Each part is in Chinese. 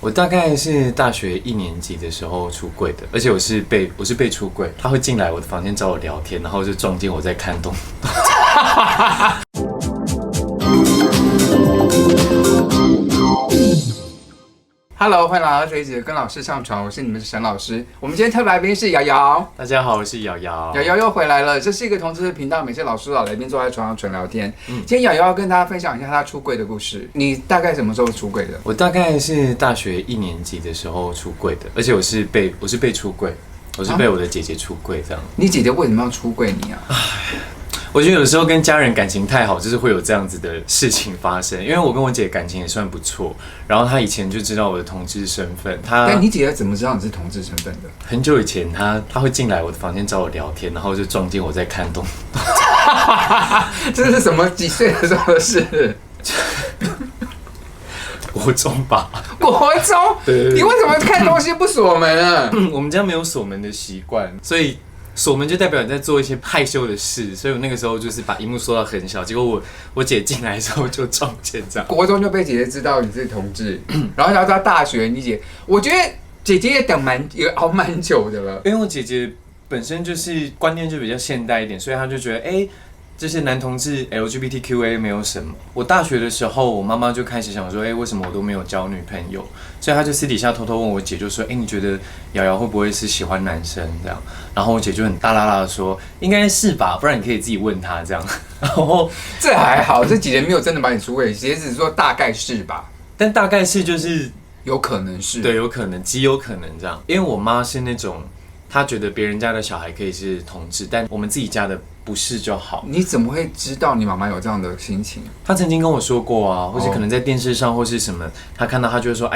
我大概是大学1年级的时候出柜的，而且我是被出柜，他会进来我的房间找我聊天，然后就撞见我在看动画。Hello， 欢迎来到这一集的跟老师上床，我是你们的沈老师。我们今天特别来宾是瑶瑶。大家好，我是瑶瑶。瑶瑶又回来了，这是一个同志的频道，每次老师老来宾坐在床上纯聊天。今天瑶瑶要跟大家分享一下她出柜的故事。你大概什么时候出柜的？我大概是大学1年级的时候出柜的，而且我是被出柜，我是被我的姐姐出柜这样。你姐姐为什么要出柜你啊？我觉得有时候跟家人感情太好，就是会有这样子的事情发生。因为我跟我姐感情也算不错，然后她以前就知道我的同志身份。但你姐姐怎么知道你是同志身份的？很久以前她会进来我的房间找我聊天，然后就撞见我在看动画。这是什么几岁的时候的事？国中吧。国中？对。你为什么看东西不锁门啊？我们家没有锁门的习惯，所以锁门就代表你在做一些害羞的事，所以我那个时候就是把萤幕缩到很小，结果我姐进来的时候就撞见这样。国中就被姐姐知道你是同志，然后到大学，你姐，我觉得姐姐也熬蛮久的了，因为我姐姐本身就是观念就比较现代一点，所以她就觉得这些男同志 LGBTQA 没有什么。我大学的时候，我妈妈就开始想说，为什么我都没有交女朋友？所以她就私底下偷偷问我姐，就说，你觉得瑶瑶会不会是喜欢男生这样？然后我姐就很大啦啦的说，应该是吧，不然你可以自己问她这样。然后这还好，这姐姐没有真的把你出柜，姐姐只是说大概是吧？但大概是就是有可能是，对，有可能，极有可能这样。因为我妈是那种，她觉得别人家的小孩可以是同志，但我们自己家的不是就好。你怎么会知道你妈妈有这样的心情？她曾经跟我说过啊，或是可能在电视上或是什么，她看到她就会说，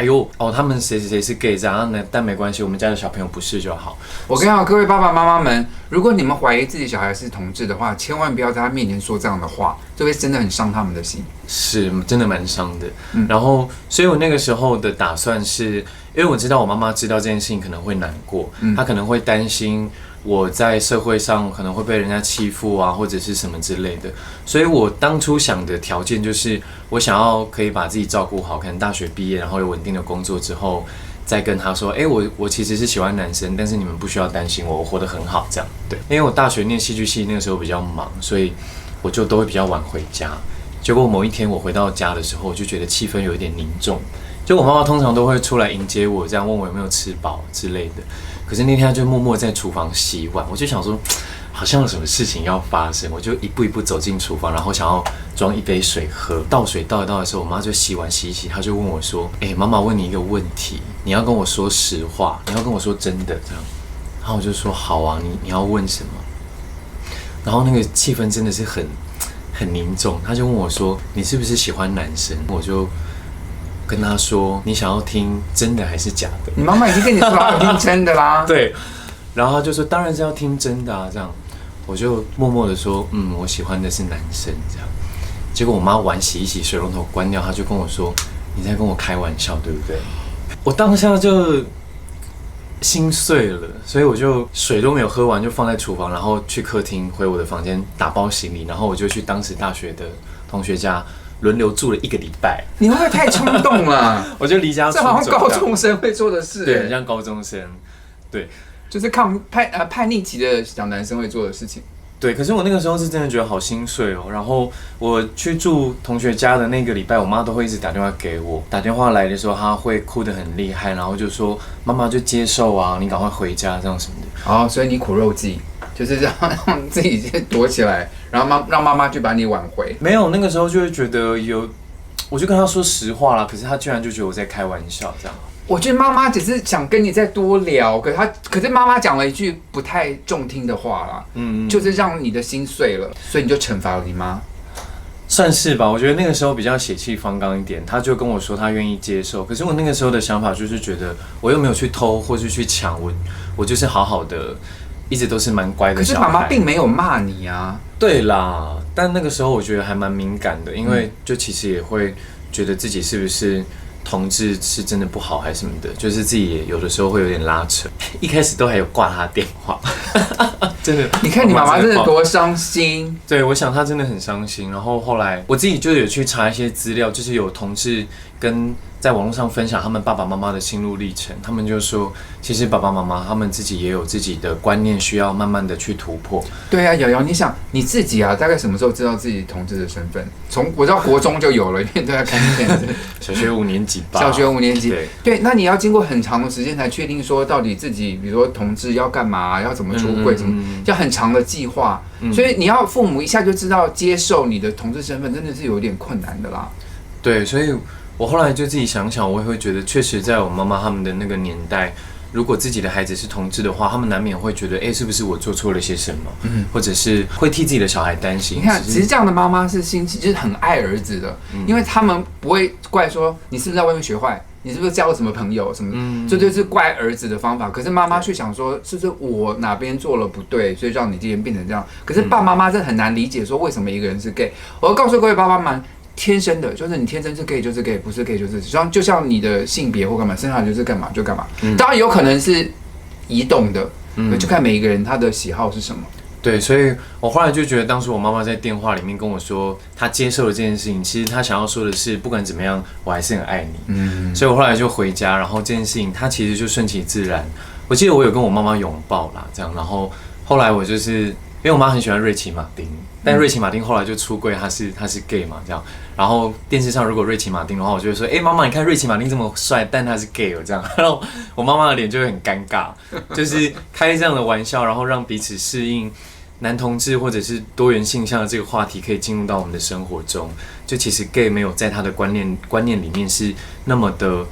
他们谁谁谁是 gay 这样，但没关系，我们家的小朋友不是就好。我跟你讲，各位爸爸妈妈们，如果你们怀疑自己小孩是同志的话，千万不要在他面前说这样的话，这会真的很伤他们的心。是，真的蛮伤的。然后，所以我那个时候的打算是，因为我知道我妈妈知道这件事情可能会难过，她可能会担心我在社会上可能会被人家欺负啊，或者是什么之类的。所以我当初想的条件就是，我想要可以把自己照顾好，可能大学毕业，然后有稳定的工作之后，再跟他说，我其实是喜欢男生，但是你们不需要担心我活得很好这样。对，因为我大学念戏剧系那个时候比较忙，所以我就都会比较晚回家。结果某一天我回到家的时候，我就觉得气氛有一点凝重。就我妈妈通常都会出来迎接我，这样问我有没有吃饱之类的。可是那天她就默默在厨房洗碗，我就想说，好像有什么事情要发生，我就一步一步走进厨房，然后想要装一杯水喝。倒水倒一倒的时候，我妈就洗碗洗一洗，她就问我说：“妈妈问你一个问题，你要跟我说实话，你要跟我说真的这样。”然后我就说：“好啊，你要问什么？”然后那个气氛真的是很凝重，她就问我说：“你是不是喜欢男生？”我就跟他说：“你想要听真的还是假的？”你妈妈已经跟你说要听真的啦。对，然后他就说：“当然是要听真的啊。”这样，我就默默的说：“我喜欢的是男生。”这样，结果我妈碗洗一洗，水龙头关掉，她就跟我说：“你在跟我开玩笑，对不对？”我当下就心碎了，所以我就水都没有喝完，就放在厨房，然后去客厅回我的房间打包行李，然后我就去当时大学的同学家。轮流住了1个礼拜，你会不会太冲动了？我就离家出走，这好像高中生会做的事，对，很像高中生，对，就是叛逆期的小男生会做的事情。对，可是我那个时候是真的觉得好心碎哦。然后我去住同学家的那个礼拜，我妈都会一直打电话给我，打电话来的时候，她会哭得很厉害，然后就说：“妈妈就接受啊，你赶快回家这样什么的。”所以你苦肉计。就是让自己先躲起来，然后让妈妈去把你挽回。没有，那个时候就会觉得我就跟她说实话啦，可是她居然就觉得我在开玩笑这样。我觉得妈妈只是想跟你再多聊，可是妈妈讲了一句不太中听的话啦，就是让你的心碎了，所以你就惩罚了你妈。算是吧，我觉得那个时候比较血气方刚一点，她就跟我说她愿意接受，可是我那个时候的想法就是觉得我又没有去偷或是去抢，我就是好好的。一直都是蛮乖的小孩。可是妈妈并没有骂你啊。对啦，但那个时候我觉得还蛮敏感的，因为就其实也会觉得自己是不是同志是真的不好还是什么的，就是自己也有的时候会有点拉扯。一开始都还有挂他电话，真的。你看你妈妈真的多伤心。对，我想她真的很伤心。然后后来我自己就有去查一些资料，就是有同志跟在网络上分享他们爸爸妈妈的心路历程，他们就说，其实爸爸妈妈他们自己也有自己的观念，需要慢慢的去突破。对啊，瑶瑶，你想你自己啊，大概什么时候知道自己同志的身份？从我知道国中就有了，因为都在看片子。小学5年级吧。小学5年级，对，那你要经过很长的时间才确定说到底自己，比如说同志要干嘛，要怎么出柜，什么，要很长的计划。所以你要父母一下就知道接受你的同志身份，真的是有点困难的啦。对，所以我后来就自己想想，我也会觉得，确实在我妈妈他们的那个年代，如果自己的孩子是同志的话，他们难免会觉得，是不是我做错了些什么，或者是会替自己的小孩担心。你看，其实这样的妈妈是心情就是很爱儿子的，因为他们不会怪说你是不是在外面学坏，你是不是交了什么朋友什么，这就是怪儿子的方法。可是妈妈却想说，是不是我哪边做了不对，所以让你今天变成这样？可是爸妈妈真的很难理解说为什么一个人是 gay。我要告诉各位爸爸们。天生的，就是你天生是 gay 就是 gay， 不是 gay 就是就像你的性别或干嘛，生下来就是干嘛就干嘛。当然有可能是移动的，就看每一个人他的喜好是什么。对，所以我后来就觉得，当时我妈妈在电话里面跟我说，她接受了这件事情，其实她想要说的是，不管怎么样，我还是很爱你。所以我后来就回家，然后这件事情她其实就顺其自然。我记得我有跟我妈妈拥抱啦，这样，然后后来我就是因为我妈很喜欢瑞奇马丁。但瑞奇马丁后来就出柜，他是 gay 嘛，这样。然后电视上如果瑞奇马丁的话，我就会说，妈妈，你看瑞奇马丁这么帅，但他是 gay 哦，这样。然后我妈妈的脸就会很尴尬，就是开这样的玩笑，然后让彼此适应男同志或者是多元性向的这个话题可以进入到我们的生活中。就其实 gay 没有在他的观念里面是那么的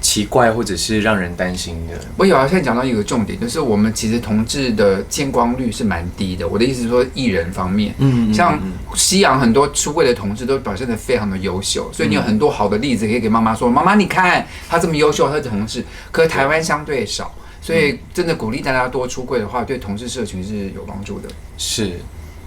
奇怪或者是让人担心的。我有现在讲到一个重点，就是我们其实同志的见光率是蛮低的。我的意思是说，艺人方面，像西洋很多出柜的同志都表现得非常的优秀，所以你有很多好的例子可以给妈妈说，妈妈你看他这么优秀，他是同志。可是台湾相对少，所以真的鼓励大家多出柜的话，对同志社群是有帮助的。是。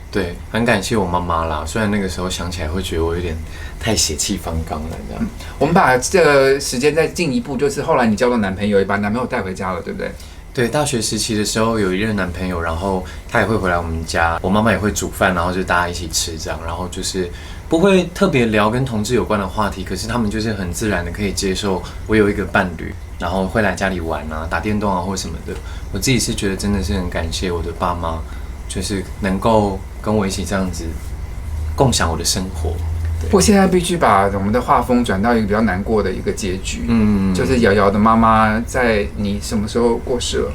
对，很感谢我妈妈啦。虽然那个时候想起来会觉得我有点太血气方刚了，这样。我们把这个时间再进一步，就是后来你交了男朋友，也把男朋友带回家了，对不对？对，大学时期的时候有一任男朋友，然后他也会回来我们家，我妈妈也会煮饭，然后就大家一起吃这样，然后就是不会特别聊跟同志有关的话题，可是他们就是很自然的可以接受我有一个伴侣，然后会来家里玩啊、打电动啊或什么的。我自己是觉得真的是很感谢我的爸妈，就是能够跟我一起这样子共享我的生活。不过现在必须把我们的画风转到一个比较难过的一个结局，就是瑶瑶的妈妈在你什么时候过世了？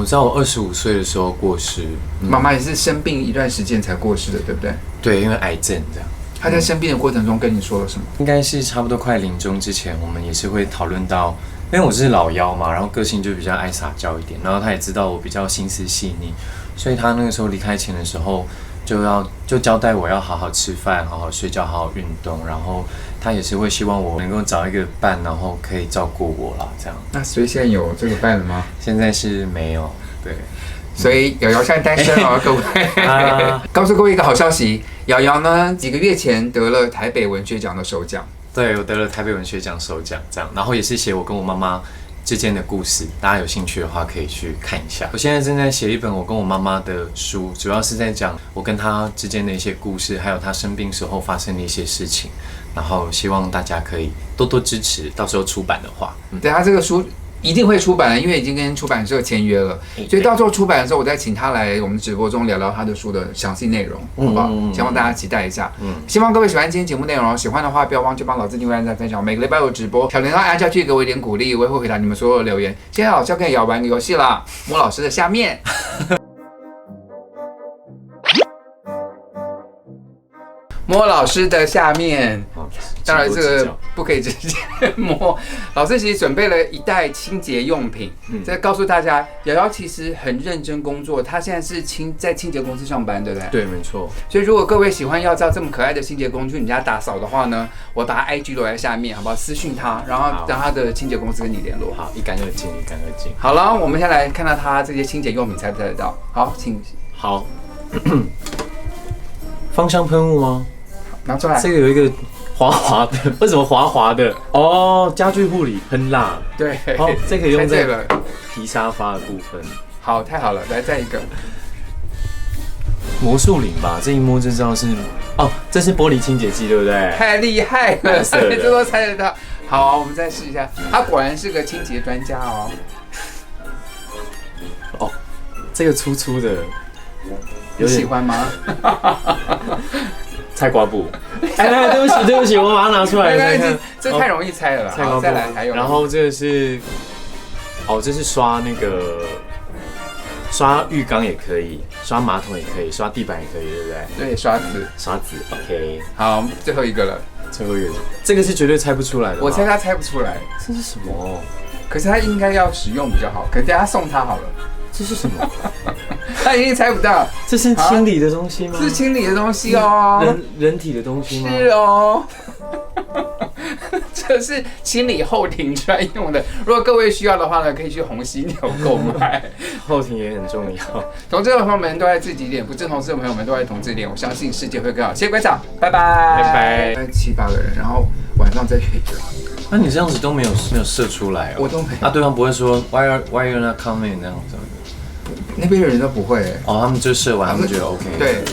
在我25岁的时候过世。妈妈也是生病一段时间才过世的，对不对？对，因为癌症这样。她在生病的过程中跟你说了什么？应该是差不多快临终之前，我们也是会讨论到，因为我是老幺嘛，然后个性就比较爱撒娇一点，然后她也知道我比较心思细腻，所以她那个时候离开前的时候。就交代我要好好吃饭，好好睡觉，好好运动，然后他也是会希望我能够找一个伴，然后可以照顾我啦，这样。那所以现在有这个伴了吗？现在是没有，对。所以瑶瑶现在单身哦，各位。告诉各位一个好消息，瑶瑶呢几个月前得了台北文学奖的首奖。对，我得了台北文学奖首奖，这样，然后也是写我跟我妈妈之间的故事，大家有兴趣的话可以去看一下。我现在正在写一本我跟我妈妈的书，主要是在讲我跟她之间的一些故事，还有她生病时候发生的一些事情，然后希望大家可以多多支持，到时候出版的话，对，她这个书一定会出版了，因为已经跟出版社签约了，所以到时候出版的时候，我再请他来我们直播中聊聊他的书的详细内容，好不好？希望大家期待一下。希望各位喜欢今天节目内容，喜欢的话不要忘记帮老师订阅、按赞、分享。每个礼拜有直播，小铃铛按下去给我一点鼓励，我也会回答你们所有的留言。现在老师要跟瑶玩个游戏啦，摸老师的下面。摸老师的下面，当然这个不可以直接摸。老师其实准备了一袋清洁用品，再告诉大家，瑶瑶其实很认真工作，她现在是在清洁公司上班，对不对？对，没错。所以如果各位喜欢要照这么可爱的清洁工去你家打扫的话呢，我把他 IG 留在下面，好不好？私讯他，然后让他的清洁公司跟你联络。好，一干二净，一干二净。好了，我们先来看到他这些清洁用品，猜不猜得到？好，请。好。芳香喷雾吗？拿出来，这个有一个滑滑的，为什么滑滑的？哦，家具护理喷蜡。对，好，这可以用在皮沙发的部分。好，太好了，来再一个。魔术灵吧，这一摸就知道是哦，这是玻璃清洁剂，对不对？太厉害了，这都猜得到。好，我们再试一下。他果然是个清洁专家哦。哦，这个粗粗的，你喜欢吗？菜瓜布。哎，对不起，我把它拿出来再看。这太容易猜了啦。菜瓜布。再来还有。然后这个是，这是刷那个。刷浴缸也可以，刷马桶也可以，刷地板也可以，对不对？对，刷子，OK。好，最后一个了。最后一个，这个是绝对猜不出来的。我猜他猜不出来，这是什么？可是他应该要使用比较好，可等下送他好了。这是什么？他一定猜不到。这是清理的东西吗？是清理的东西哦。人体的东西吗？是哦。这是清理后庭专用的，如果各位需要的话呢，可以去红犀牛购买。后庭也很重要。同志的朋友们都爱自己脸，不正同志的朋友们都爱同志脸。我相信世界会更好。谢谢馆长，拜拜。拜拜。7、8个人，然后晚上再约一个。那你这样子都没有射出来哦？我都没有。对方不会说 Why you not coming 那样子？那边的人都不会。他们就射完，他们觉得 OK。对。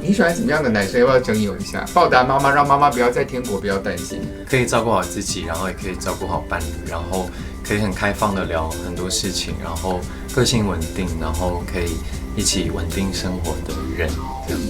你喜欢什么样的男生？要不要征友一下？报答妈妈，让妈妈不要在天国不要担心。可以照顾好自己，然后也可以照顾好伴侣，然后可以很开放的聊很多事情，然后个性稳定，然后可以一起稳定生活的人，这样。